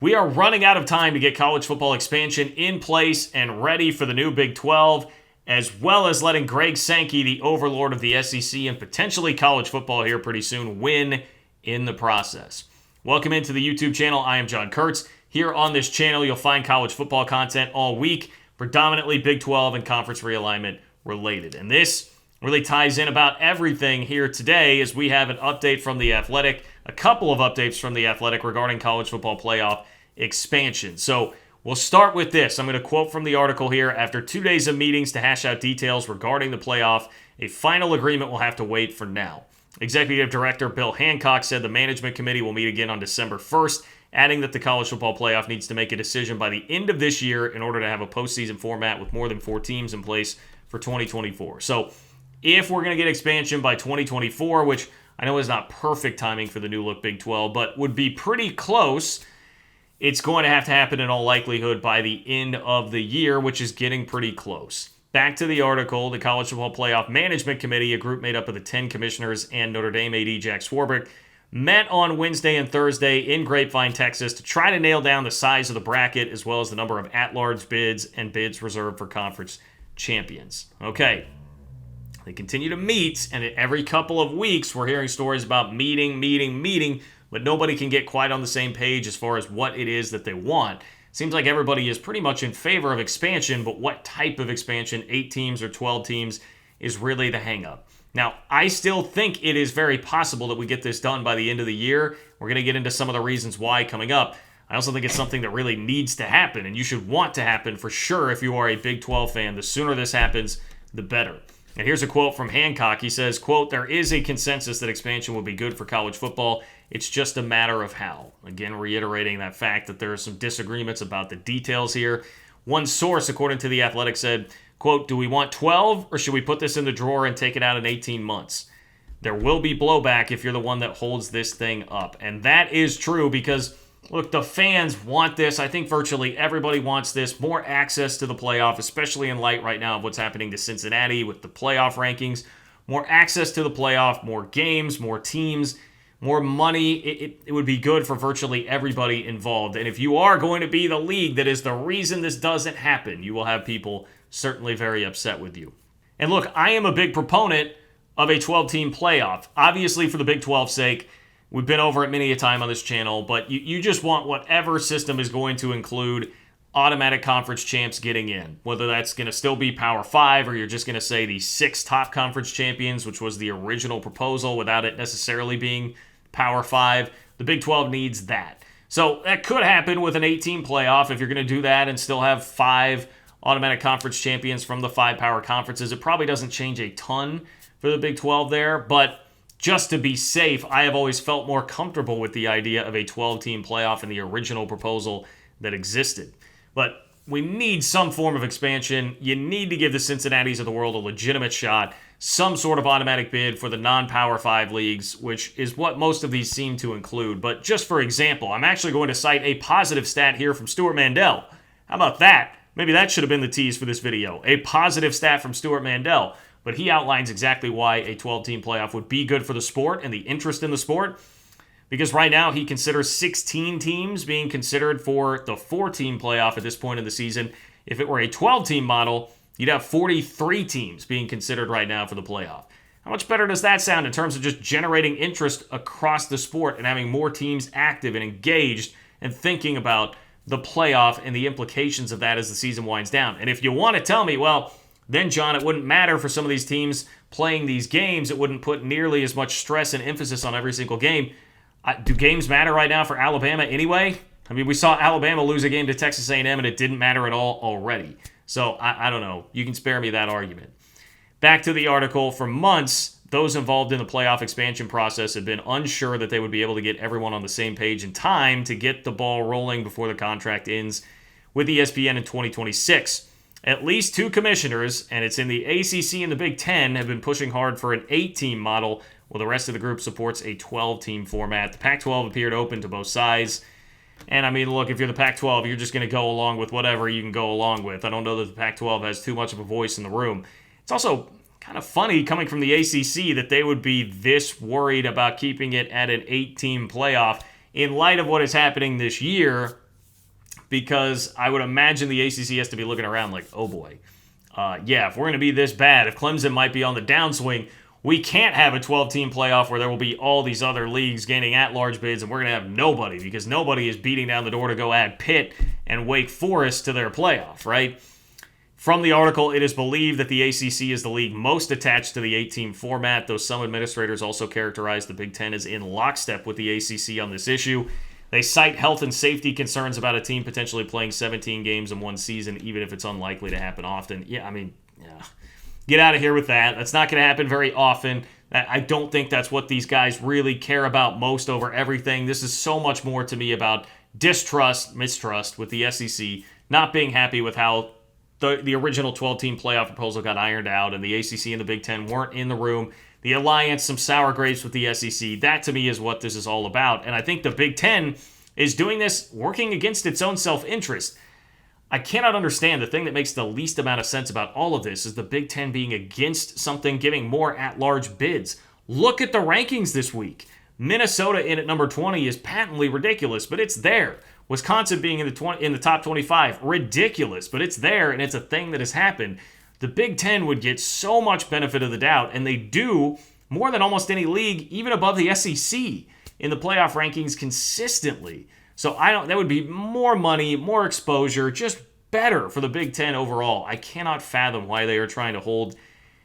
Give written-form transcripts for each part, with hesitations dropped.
We are running out of time to get college football expansion in place and ready for the new Big 12, as well as letting Greg Sankey, the overlord of the SEC and potentially college football here pretty soon, win in the process. Welcome into the YouTube channel. I am John Kurtz. Here on this channel, you'll find college football content all week, predominantly Big 12 and conference realignment related. And this really ties in about everything here today as we have an update from The Athletic, a couple of updates from The Athletic regarding college football playoff expansion. So we'll start with this. I'm going to quote from the article here. After 2 days of meetings to hash out details regarding the playoff, a final agreement will have to wait for now. Executive Director Bill Hancock said the management committee will meet again on December 1st, adding that the college football playoff needs to make a decision by the end of this year in order to have a postseason format with more than 4 teams in place for 2024. So if we're going to get expansion by 2024, which I know is not perfect timing for the new look Big 12, but would be pretty close, it's going to have to happen in all likelihood by the end of the year, which is getting pretty close. Back to the article, the College Football Playoff Management Committee, a group made up of the 10 commissioners and Notre Dame AD Jack Swarbrick, met on Wednesday and Thursday in Grapevine, Texas, to try to nail down the size of the bracket as well as the number of at-large bids and bids reserved for conference champions. Okay. They continue to meet, and every couple of weeks we're hearing stories about meeting, but nobody can get quite on the same page as far as what it is that they want. Seems like everybody is pretty much in favor of expansion, but what type of expansion, 8 teams or 12 teams, is really the hang-up. Now, I still think it is very possible that we get this done by the end of the year. We're going to get into some of the reasons why coming up. I also think it's something that really needs to happen, and you should want to happen for sure if you are a Big 12 fan. The sooner this happens, the better. And here's a quote from Hancock. He says, quote, "There is a consensus that expansion will be good for college football. It's just a matter of how." Again, reiterating that fact that there are some disagreements about the details here. One source, according to The Athletic, said, quote, "Do we want 12 or should we put this in the drawer and take it out in 18 months? There will be blowback if you're the one that holds this thing up." And that is true because, look, the fans want this. I think virtually everybody wants this. More access to the playoff, especially in light right now of what's happening to Cincinnati with the playoff rankings. More access to the playoff, more games, more teams, more money. It would be good for virtually everybody involved. And if you are going to be the league that is the reason this doesn't happen, you will have people certainly very upset with you. And look, I am a big proponent of a 12-team playoff. Obviously, for the Big 12's sake, we've been over it many a time on this channel, but you just want whatever system is going to include automatic conference champs getting in, whether that's going to still be Power 5 or you're just going to say the 6 top conference champions, which was the original proposal without it necessarily being Power 5. The Big 12 needs that. So that could happen with an 8-team playoff if you're going to do that and still have 5 automatic conference champions from the 5 power conferences. It probably doesn't change a ton for the Big 12 there, but just to be safe, I have always felt more comfortable with the idea of a 12-team playoff in the original proposal that existed. But we need some form of expansion. You need to give the Cincinnatis of the world a legitimate shot, some sort of automatic bid for the non-Power 5 leagues, which is what most of these seem to include. But just for example, I'm actually going to cite a positive stat here from Stewart Mandel. How about that? Maybe that should have been the tease for this video. A positive stat from Stewart Mandel. But he outlines exactly why a 12-team playoff would be good for the sport and the interest in the sport. Because right now he considers 16 teams being considered for the 4-team playoff at this point in the season. If it were a 12-team model, you'd have 43 teams being considered right now for the playoff. How much better does that sound in terms of just generating interest across the sport and having more teams active and engaged and thinking about the playoff and the implications of that as the season winds down? And if you want to tell me, well, then, John, it wouldn't matter for some of these teams playing these games. It wouldn't put nearly as much stress and emphasis on every single game. Do games matter right now for Alabama anyway? I mean, we saw Alabama lose a game to Texas A&M, and it didn't matter at all already. So, I don't know. You can spare me that argument. Back to the article. For months, those involved in the playoff expansion process had been unsure that they would be able to get everyone on the same page in time to get the ball rolling before the contract ends with ESPN in 2026. At least 2 commissioners, and it's in the ACC and the Big Ten, have been pushing hard for an 8-team model, while the rest of the group supports a 12-team format. The Pac-12 appeared open to both sides. And, I mean, look, if you're the Pac-12, you're just going to go along with whatever you can go along with. I don't know that the Pac-12 has too much of a voice in the room. It's also kind of funny coming from the ACC that they would be this worried about keeping it at an 8-team playoff in light of what is happening this year because I would imagine the ACC has to be looking around like, oh boy, if we're going to be this bad, if Clemson might be on the downswing, we can't have a 12-team playoff where there will be all these other leagues gaining at-large bids, and we're going to have nobody because nobody is beating down the door to go add Pitt and Wake Forest to their playoff, right? From the article, it is believed that the ACC is the league most attached to the 8-team format, though some administrators also characterize the Big Ten as in lockstep with the ACC on this issue. They cite health and safety concerns about a team potentially playing 17 games in one season, even if it's unlikely to happen often. Get out of here with that. That's not going to happen very often. I don't think that's what these guys really care about most over everything. This is so much more to me about mistrust with the SEC, not being happy with how the original 12-team playoff proposal got ironed out, and the ACC and the Big Ten weren't in the room. The alliance, some sour grapes with the SEC. That, to me, is what this is all about. And I think the Big Ten is doing this working against its own self-interest. I cannot understand the thing that makes the least amount of sense about all of this is the Big Ten being against something giving more at-large bids. Look at the rankings this week. Minnesota in at number 20 is patently ridiculous, but it's there. Wisconsin being in the top 25, ridiculous, but it's there, and it's a thing that has happened. The Big Ten would get so much benefit of the doubt, and they do more than almost any league, even above the SEC, in the playoff rankings consistently. So that would be more money, more exposure, just better for the Big Ten overall. I cannot fathom why they are trying to hold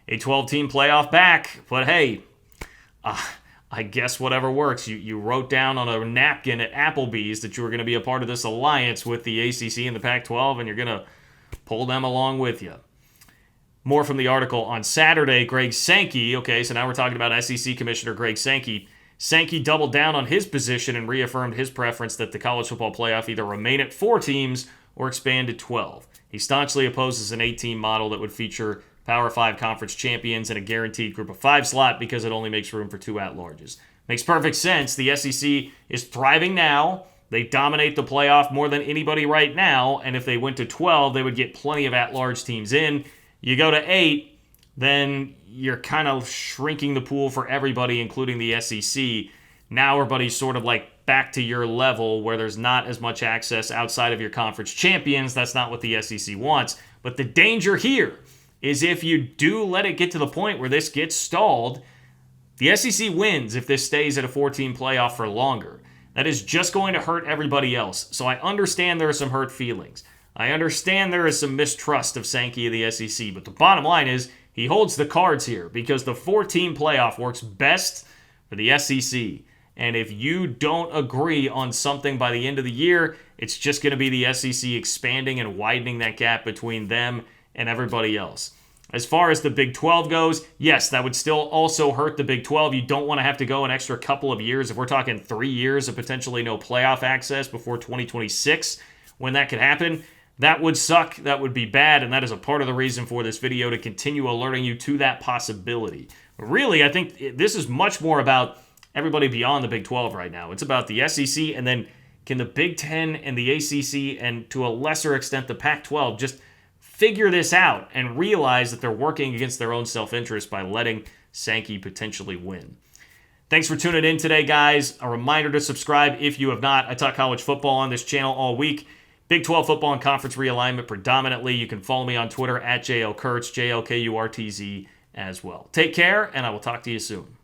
a 12-team playoff back, but hey, I guess whatever works. You wrote down on a napkin at Applebee's that you were going to be a part of this alliance with the ACC and the Pac-12, and you're going to pull them along with you. More from the article on Saturday. Greg Sankey, so now we're talking about SEC Commissioner Greg Sankey. Sankey doubled down on his position and reaffirmed his preference that the college football playoff either remain at 4 teams or expand to 12. He staunchly opposes an 8-team model that would feature Power 5 conference champions and a guaranteed Group of 5 slot because it only makes room for 2 at-larges. Makes perfect sense. The SEC is thriving now. They dominate the playoff more than anybody right now, and if they went to 12, they would get plenty of at-large teams in. You go to 8, then you're kind of shrinking the pool for everybody, including the SEC. Now everybody's sort of like back to your level where there's not as much access outside of your conference champions. That's not what the SEC wants. But the danger here is if you do let it get to the point where this gets stalled, the SEC wins if this stays at a 14 playoff for longer. That is just going to hurt everybody else. So I understand there are some hurt feelings. I understand there is some mistrust of Sankey of the SEC, but the bottom line is he holds the cards here because the 14 playoff works best for the SEC. And if you don't agree on something by the end of the year, it's just going to be the SEC expanding and widening that gap between them and everybody else. As far as the Big 12 goes, yes, that would still also hurt the Big 12. You don't want to have to go an extra couple of years. If we're talking 3 years of potentially no playoff access before 2026, when that could happen, that would suck. That would be bad, and that is a part of the reason for this video, to continue alerting you to that possibility. But really, I think this is much more about everybody beyond the Big 12 right now. It's about the SEC, and then can the Big 10 and the ACC, and to a lesser extent the Pac-12, just figure this out and realize that they're working against their own self-interest by letting Sankey potentially win. Thanks for tuning in today, guys. A reminder to subscribe if you have not. I talk college football on this channel all week. Big 12 football and conference realignment predominantly. You can follow me on Twitter at JLKurtz, JLKURTZ as well. Take care, and I will talk to you soon.